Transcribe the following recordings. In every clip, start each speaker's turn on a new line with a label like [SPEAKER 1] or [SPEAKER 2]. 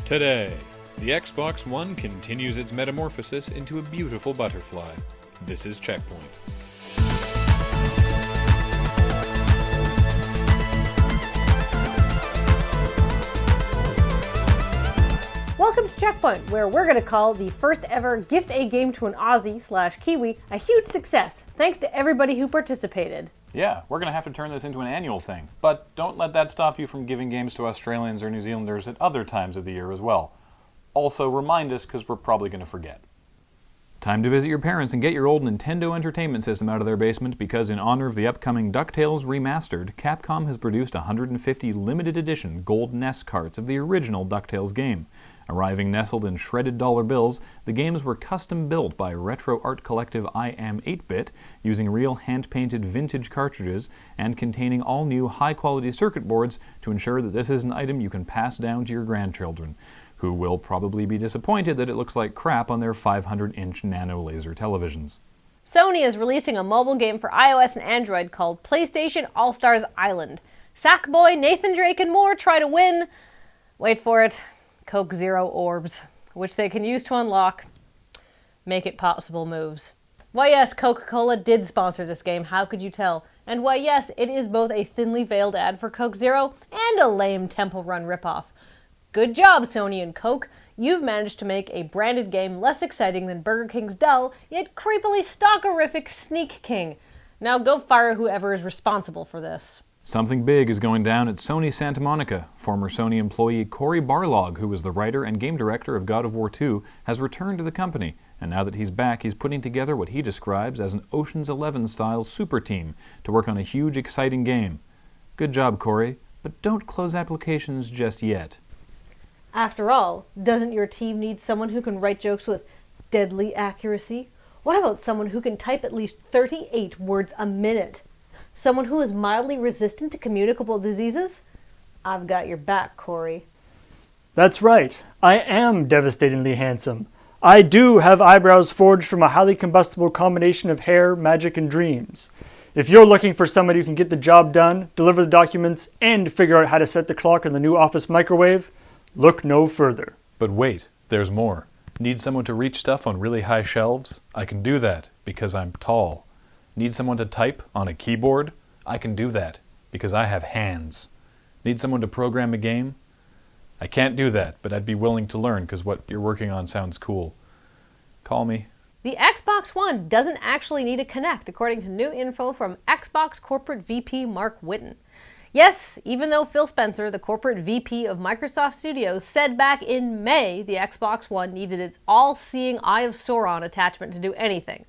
[SPEAKER 1] Today, the Xbox One continues its metamorphosis into a beautiful butterfly. This is Checkpoint.
[SPEAKER 2] Welcome to Checkpoint, where we're going to call the first ever Gift a Game to an Aussie/Kiwi a huge success, thanks to everybody who participated.
[SPEAKER 3] Yeah, we're going to have to turn this into an annual thing, but don't let that stop you from giving games to Australians or New Zealanders at other times of the year as well. Also, remind us, because we're probably going to forget. Time to visit your parents and get your old Nintendo Entertainment System out of their basement, because in honor of the upcoming DuckTales Remastered, Capcom has produced 150 limited edition gold NES carts of the original DuckTales game. Arriving nestled in shredded dollar bills, the games were custom built by retro art collective I Am 8-Bit, using real hand-painted vintage cartridges and containing all new high-quality circuit boards to ensure that this is an item you can pass down to your grandchildren, who will probably be disappointed that it looks like crap on their 500-inch nano laser televisions.
[SPEAKER 2] Sony is releasing a mobile game for iOS and Android called PlayStation All-Stars Island. Sackboy, Nathan Drake, and more try to win, wait for it, Coke Zero orbs, which they can use to unlock Make It Possible moves. Why yes, Coca-Cola did sponsor this game, how could you tell? And why yes, it is both a thinly veiled ad for Coke Zero and a lame Temple Run ripoff. Good job, Sony and Coke. You've managed to make a branded game less exciting than Burger King's dull, yet creepily stalkerific Sneak King. Now go fire whoever is responsible for this.
[SPEAKER 3] Something big is going down at Sony Santa Monica. Former Sony employee Cory Barlog, who was the writer and game director of God of War 2, has returned to the company, and now that he's back, he's putting together what he describes as an Ocean's 11-style super team to work on a huge, exciting game. Good job, Cory, but don't close applications just yet.
[SPEAKER 2] After all, doesn't your team need someone who can write jokes with deadly accuracy? What about someone who can type at least 38 words a minute? Someone who is mildly resistant to communicable diseases? I've got your back, Cory.
[SPEAKER 4] That's right. I am devastatingly handsome. I do have eyebrows forged from a highly combustible combination of hair, magic, and dreams. If you're looking for somebody who can get the job done, deliver the documents, and figure out how to set the clock in the new office microwave, look no further.
[SPEAKER 3] But wait, there's more. Need someone to reach stuff on really high shelves? I can do that, because I'm tall. Need someone to type on a keyboard? I can do that, because I have hands. Need someone to program a game? I can't do that, but I'd be willing to learn, because what you're working on sounds cool. Call me.
[SPEAKER 2] The Xbox One doesn't actually need a Kinect, according to new info from Xbox Corporate VP Mark Whitten. Yes, even though Phil Spencer, the corporate VP of Microsoft Studios, said back in May the Xbox One needed its all-seeing Eye of Sauron attachment to do anything.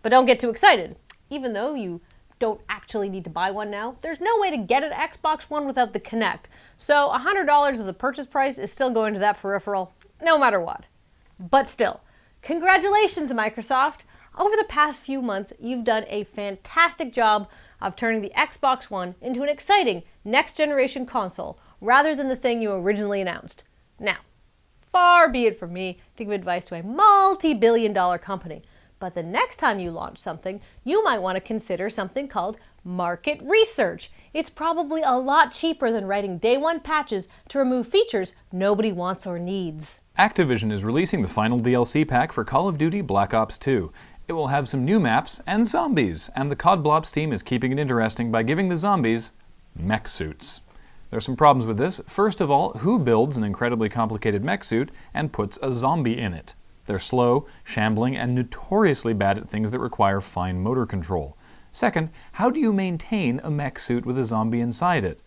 [SPEAKER 2] But don't get too excited. Even though you don't actually need to buy one now, there's no way to get an Xbox One without the Kinect. So $100 of the purchase price is still going to that peripheral, no matter what. But still, congratulations, Microsoft! Over the past few months, you've done a fantastic job of turning the Xbox One into an exciting next-generation console, rather than the thing you originally announced. Now, far be it from me to give advice to a multi-billion-dollar company, but the next time you launch something, you might want to consider something called market research. It's probably a lot cheaper than writing day one patches to remove features nobody wants or needs.
[SPEAKER 3] Activision is releasing the final DLC pack for Call of Duty Black Ops 2. It will have some new maps and zombies, and the COD Blops team is keeping it interesting by giving the zombies mech suits. There are some problems with this. First of all, who builds an incredibly complicated mech suit and puts a zombie in it? They're slow, shambling, and notoriously bad at things that require fine motor control. Second, how do you maintain a mech suit with a zombie inside it?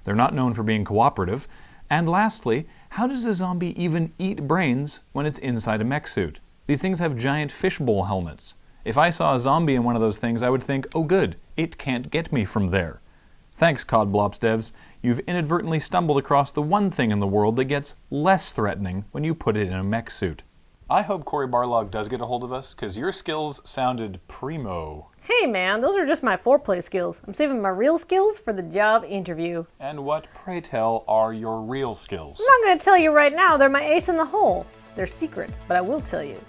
[SPEAKER 3] They're not known for being cooperative. And lastly, how does a zombie even eat brains when it's inside a mech suit? These things have giant fishbowl helmets. If I saw a zombie in one of those things, I would think, oh good, it can't get me from there. Thanks, COD Blops devs. You've inadvertently stumbled across the one thing in the world that gets less threatening when you put it in a mech suit. I hope Cory Barlog does get a hold of us, because your skills sounded primo.
[SPEAKER 2] Hey man, those are just my foreplay skills. I'm saving my real skills for the job interview.
[SPEAKER 3] And what, pray tell, are your real skills?
[SPEAKER 2] I'm not going to tell you right now, they're my ace in the hole. They're secret, but I will tell you.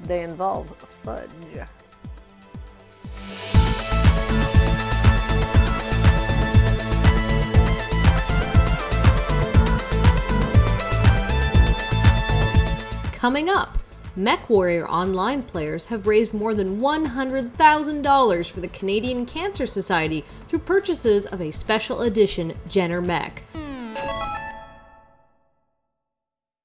[SPEAKER 2] They involve fudge. Coming up, MechWarrior Online players have raised more than $100,000 for the Canadian Cancer Society through purchases of a special edition Jenner mech.